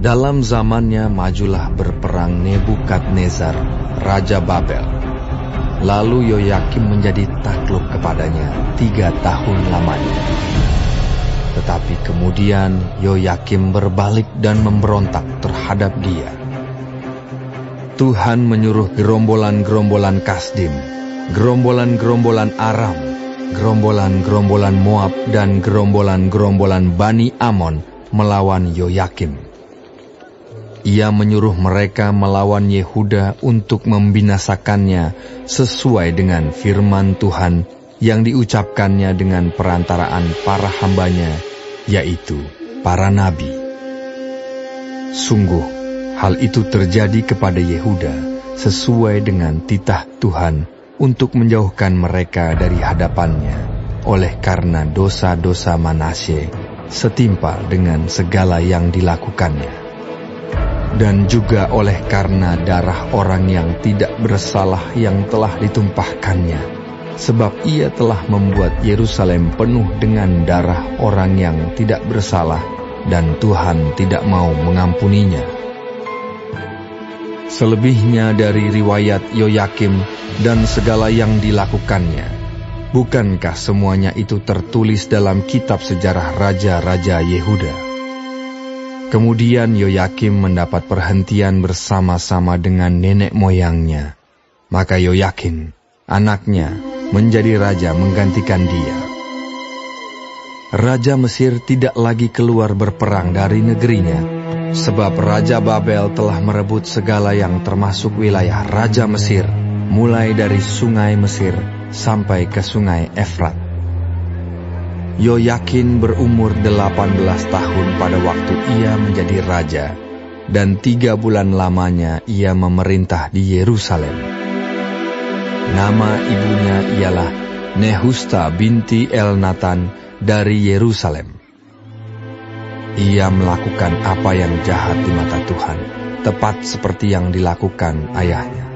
Dalam zamannya majulah berperang Nebukadnezar, Raja Babel. Lalu Yoyakim menjadi takluk kepadanya 3 tahun lamanya. Tetapi kemudian Yoyakim berbalik dan memberontak terhadap dia. Tuhan menyuruh gerombolan-gerombolan Kasdim, gerombolan-gerombolan Aram, gerombolan-gerombolan Moab, dan gerombolan-gerombolan Bani Amon melawan Yoyakim. Ia menyuruh mereka melawan Yehuda untuk membinasakannya sesuai dengan firman Tuhan yang diucapkannya dengan perantaraan para hambanya, yaitu para nabi. Sungguh, hal itu terjadi kepada Yehuda sesuai dengan titah Tuhan untuk menjauhkan mereka dari hadapannya, oleh karena dosa-dosa Manasye setimpal dengan segala yang dilakukannya. Dan juga oleh karena darah orang yang tidak bersalah yang telah ditumpahkannya, sebab ia telah membuat Yerusalem penuh dengan darah orang yang tidak bersalah, dan Tuhan tidak mau mengampuninya. Selebihnya dari riwayat Yoyakim dan segala yang dilakukannya, bukankah semuanya itu tertulis dalam kitab sejarah raja-raja Yehuda? Kemudian Yoyakim mendapat perhentian bersama-sama dengan nenek moyangnya. Maka Yoyakim, anaknya, menjadi raja menggantikan dia. Raja Mesir tidak lagi keluar berperang dari negerinya, sebab Raja Babel telah merebut segala yang termasuk wilayah Raja Mesir, mulai dari sungai Mesir sampai ke sungai Efrat. Yoyakin berumur 18 tahun pada waktu ia menjadi raja, dan 3 bulan lamanya ia memerintah di Yerusalem. Nama ibunya ialah Nehusta binti Elnatan dari Yerusalem. Ia melakukan apa yang jahat di mata Tuhan, tepat seperti yang dilakukan ayahnya.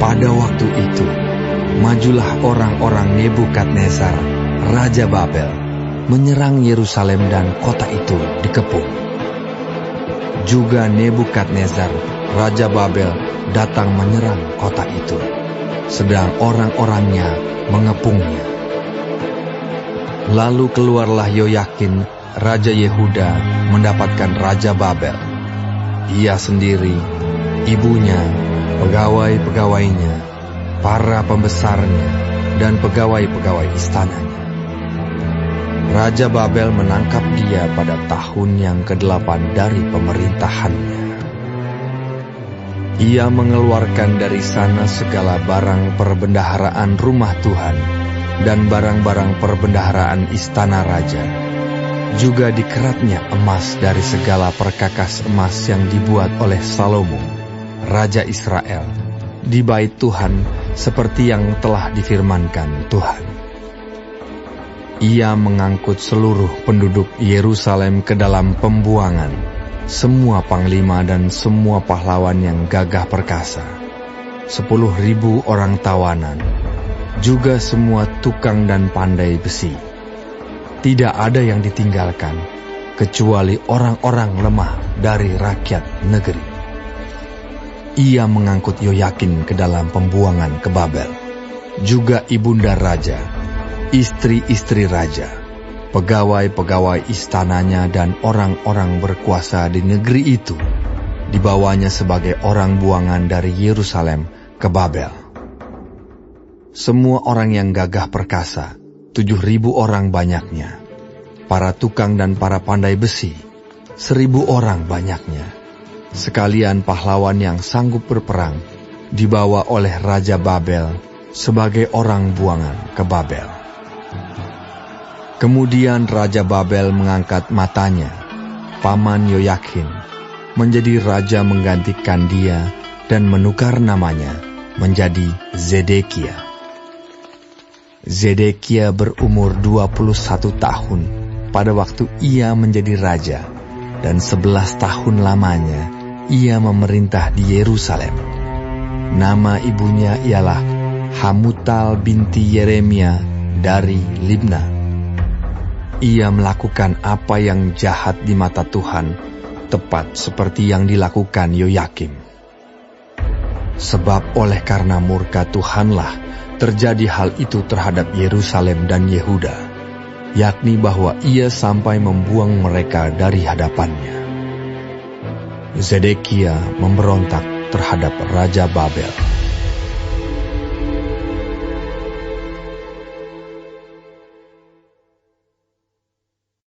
Pada waktu itu, majulah orang-orang Nebukadnezar, Raja Babel, menyerang Yerusalem dan kota itu dikepung. Juga Nebukadnezar, Raja Babel, datang menyerang kota itu, sedang orang-orangnya mengepungnya. Lalu keluarlah Yoyakin, Raja Yehuda, mendapatkan Raja Babel. Ia sendiri, ibunya, pegawai-pegawainya, para pembesarnya, dan pegawai-pegawai istananya. Raja Babel menangkap dia pada tahun yang ke-8 dari pemerintahannya. Ia mengeluarkan dari sana segala barang perbendaharaan rumah Tuhan dan barang-barang perbendaharaan istana raja. Juga dikeratnya emas dari segala perkakas emas yang dibuat oleh Salomo, Raja Israel, di bait Tuhan, seperti yang telah difirmankan Tuhan. Ia mengangkut seluruh penduduk Yerusalem ke dalam pembuangan, semua panglima dan semua pahlawan yang gagah perkasa, 10.000 orang tawanan, juga semua tukang dan pandai besi. Tidak ada yang ditinggalkan, kecuali orang-orang lemah dari rakyat negeri. Ia mengangkut Yoyakin ke dalam pembuangan ke Babel, juga ibunda raja, istri-istri raja, pegawai-pegawai istananya dan orang-orang berkuasa di negeri itu, dibawanya sebagai orang buangan dari Yerusalem ke Babel. Semua orang yang gagah perkasa, 7.000 orang banyaknya, para tukang dan para pandai besi, 1.000 orang banyaknya. Sekalian pahlawan yang sanggup berperang dibawa oleh Raja Babel sebagai orang buangan ke Babel. Kemudian Raja Babel mengangkat matanya, paman Yoyakin, menjadi raja menggantikan dia dan menukar namanya menjadi Zedekia. Zedekia berumur 21 tahun pada waktu ia menjadi raja, dan 11 tahun lamanya ia memerintah di Yerusalem. Nama ibunya ialah Hamutal binti Yeremia dari Libna. ia melakukan apa yang jahat di mata Tuhan, tepat seperti yang dilakukan Yoyakim. Sebab oleh karena murka Tuhanlah terjadi hal itu terhadap Yerusalem dan Yehuda, yakni bahwa ia sampai membuang mereka dari hadapannya. Zedekia memberontak terhadap Raja Babel.